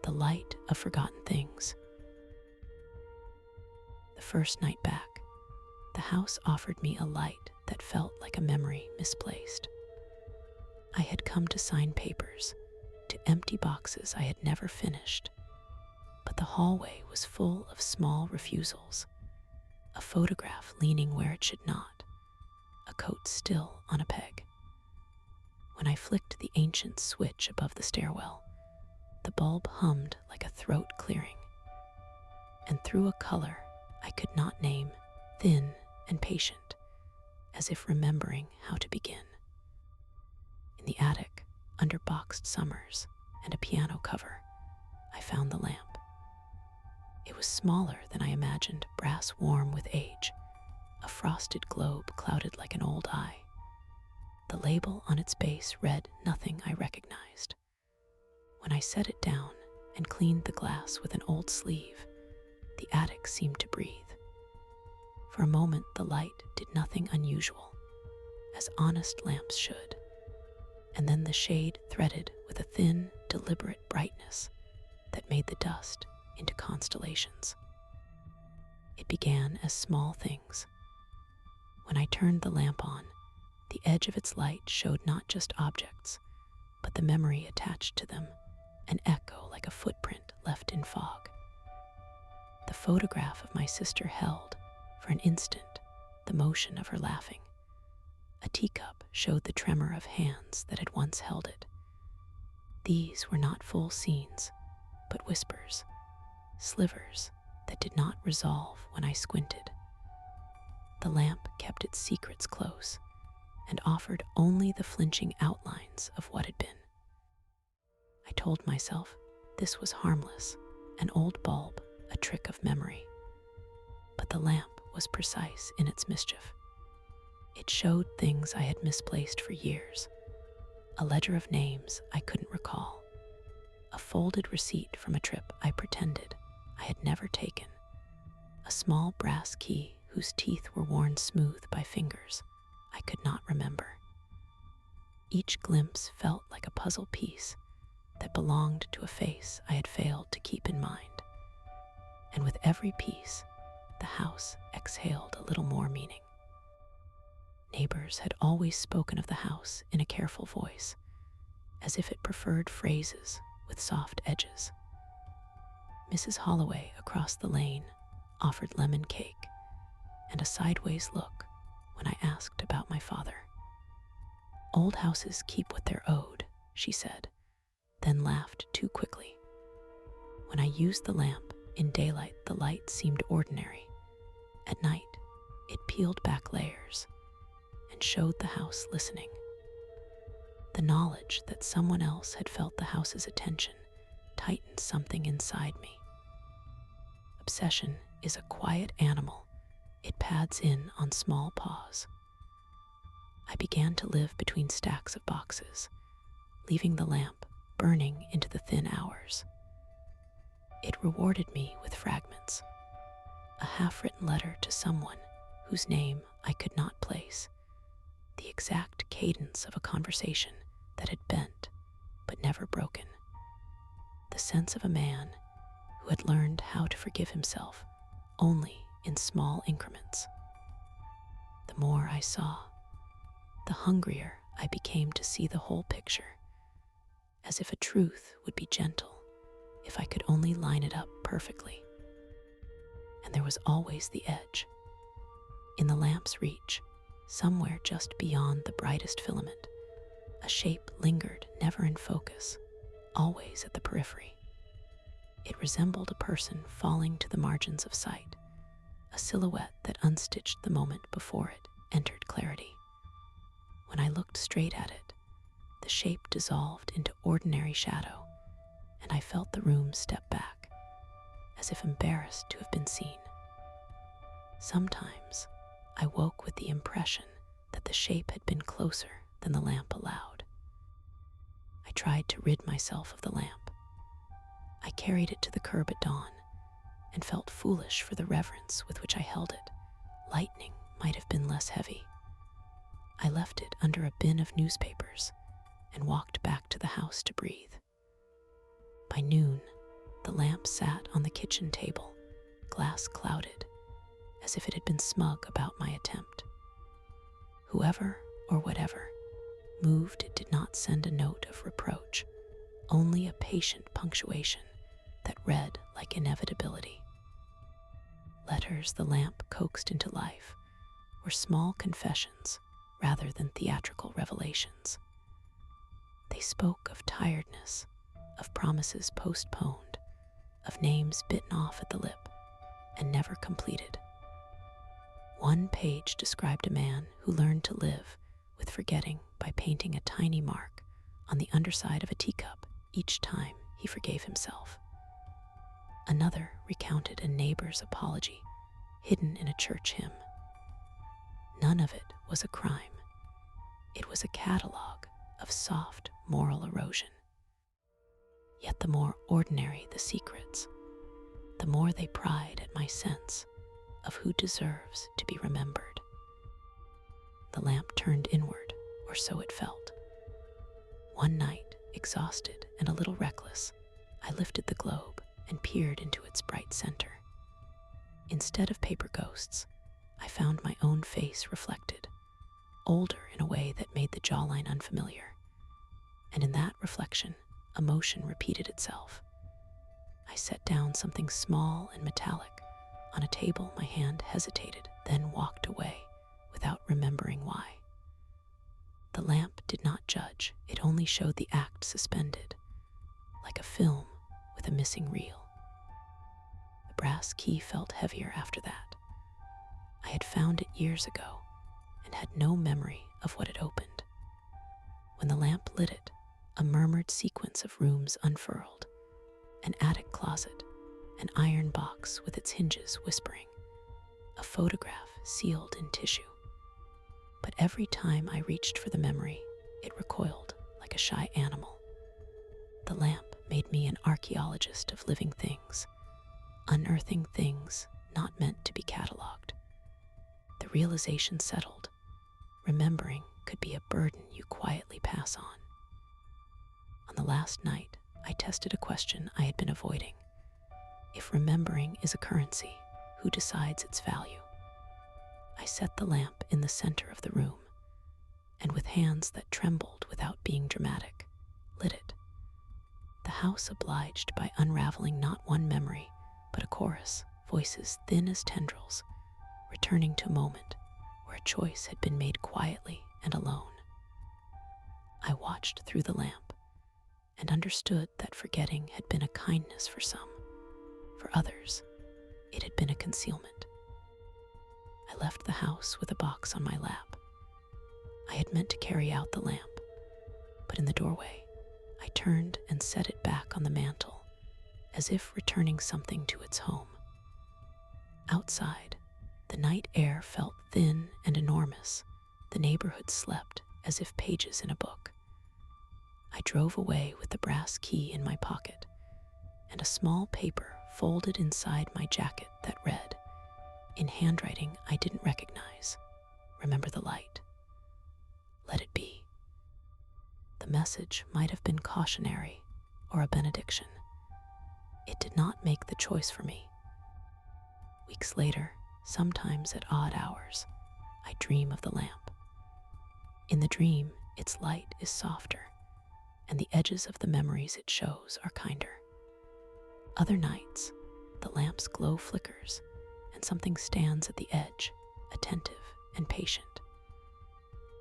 the light of forgotten things. The first night back, the house offered me a light that felt like a memory misplaced. I had come to sign papers, to empty boxes I had never finished, but the hallway was full of small refusals. A photograph leaning where it should not, a coat still on a peg. When I flicked the ancient switch above the stairwell, the bulb hummed like a throat clearing, and through a color I could not name, thin and patient, as if remembering how to begin. In the attic, under boxed summers and a piano cover, I found the lamp. It was smaller than I imagined, brass warm with age, a frosted globe clouded like an old eye. The label on its base read nothing I recognized. When I set it down and cleaned the glass with an old sleeve, the attic seemed to breathe. For a moment, the light did nothing unusual, as honest lamps should, and then the shade threaded with a thin, deliberate brightness that made the dust into constellations. It began as small things. When I turned the lamp on, the edge of its light showed not just objects, but the memory attached to them, an echo like a footprint left in fog. The photograph of my sister held, for an instant, the motion of her laughing. A teacup showed the tremor of hands that had once held it. These were not full scenes, but whispers, slivers that did not resolve when I squinted. The lamp kept its secrets close and offered only the flinching outlines of what had been. I told myself this was harmless, an old bulb, a trick of memory. But the lamp was precise in its mischief. It showed things I had misplaced for years, a ledger of names I couldn't recall, a folded receipt from a trip I pretended I had never taken, a small brass key whose teeth were worn smooth by fingers I could not remember. Each glimpse felt like a puzzle piece that belonged to a face I had failed to keep in mind. And with every piece, the house exhaled a little more meaning. Neighbors had always spoken of the house in a careful voice, as if it preferred phrases with soft edges. Mrs. Holloway across the lane offered lemon cake and a sideways look when I asked about my father. "Old houses keep what they're owed," she said, then laughed too quickly. When I used the lamp in daylight, the light seemed ordinary. At night, it peeled back layers and showed the house listening. The knowledge that someone else had felt the house's attention tightened something inside me. Obsession is a quiet animal. It pads in on small paws. I began to live between stacks of boxes, leaving the lamp burning into the thin hours. It rewarded me with fragments, a half-written letter to someone whose name I could not place, the exact cadence of a conversation that had bent but never broken, the sense of a man who had learned how to forgive himself only in small increments. The more I saw, the hungrier I became to see the whole picture, as if a truth would be gentle if I could only line it up perfectly. And there was always the edge. In the lamp's reach, somewhere just beyond the brightest filament, a shape lingered, never in focus, always at the periphery. It resembled a person falling to the margins of sight, a silhouette that unstitched the moment before it entered clarity. When I looked straight at it, the shape dissolved into ordinary shadow, and I felt the room step back, as if embarrassed to have been seen. Sometimes I woke with the impression that the shape had been closer than the lamp allowed. I tried to rid myself of the lamp. I carried it to the curb at dawn and felt foolish for the reverence with which I held it. Lightning might have been less heavy. I left it under a bin of newspapers and walked back to the house to breathe. By noon, sat on the kitchen table, glass clouded, as if it had been smug about my attempt. Whoever or whatever moved it did not send a note of reproach, only a patient punctuation that read like inevitability. Letters the lamp coaxed into life were small confessions rather than theatrical revelations. They spoke of tiredness, of promises postponed, of names bitten off at the lip and never completed. One page described a man who learned to live with forgetting by painting a tiny mark on the underside of a teacup each time he forgave himself. Another recounted a neighbor's apology hidden in a church hymn. None of it was a crime. It was a catalog of soft moral erosion. Yet the more ordinary the secrets, the more they pried at my sense of who deserves to be remembered. The lamp turned inward, or so it felt. One night, exhausted and a little reckless, I lifted the globe and peered into its bright center. Instead of paper ghosts, I found my own face reflected, older in a way that made the jawline unfamiliar. And in that reflection, emotion repeated itself. I set down something small and metallic. On a table, my hand hesitated, then walked away without remembering why. The lamp did not judge, it only showed the act suspended, like a film with a missing reel. The brass key felt heavier after that. I had found it years ago and had no memory of what it opened. When the lamp lit it, a murmured sequence of rooms unfurled, an attic closet, an iron box with its hinges whispering, a photograph sealed in tissue. But every time I reached for the memory, it recoiled like a shy animal. The lamp made me an archaeologist of living things, unearthing things not meant to be cataloged. The realization settled. Remembering could be a burden you quietly pass on. On the last night, I tested a question I had been avoiding. If remembering is a currency, who decides its value? I set the lamp in the center of the room, and with hands that trembled without being dramatic, lit it. The house obliged by unraveling not one memory, but a chorus, voices thin as tendrils, returning to a moment where a choice had been made quietly and alone. I watched through the lamp and understood that forgetting had been a kindness for some. For others, it had been a concealment. I left the house with a box on my lap. I had meant to carry out the lamp, but in the doorway, I turned and set it back on the mantel, as if returning something to its home. Outside, the night air felt thin and enormous. The neighborhood slept as if pages in a book. I drove away with the brass key in my pocket and a small paper folded inside my jacket that read, in handwriting I didn't recognize, "Remember the light. Let it be." The message might have been cautionary or a benediction. It did not make the choice for me. Weeks later, sometimes at odd hours, I dream of the lamp. In the dream, its light is softer, and the edges of the memories it shows are kinder. Other nights, the lamp's glow flickers, and something stands at the edge, attentive and patient.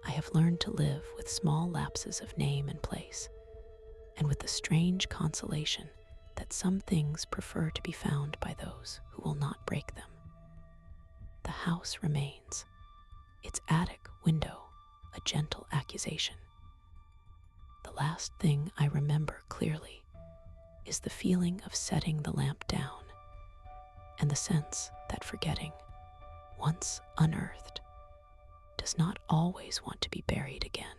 I have learned to live with small lapses of name and place, and with the strange consolation that some things prefer to be found by those who will not break them. The house remains, its attic window a gentle accusation. The last thing I remember clearly is the feeling of setting the lamp down, and the sense that forgetting, once unearthed, does not always want to be buried again.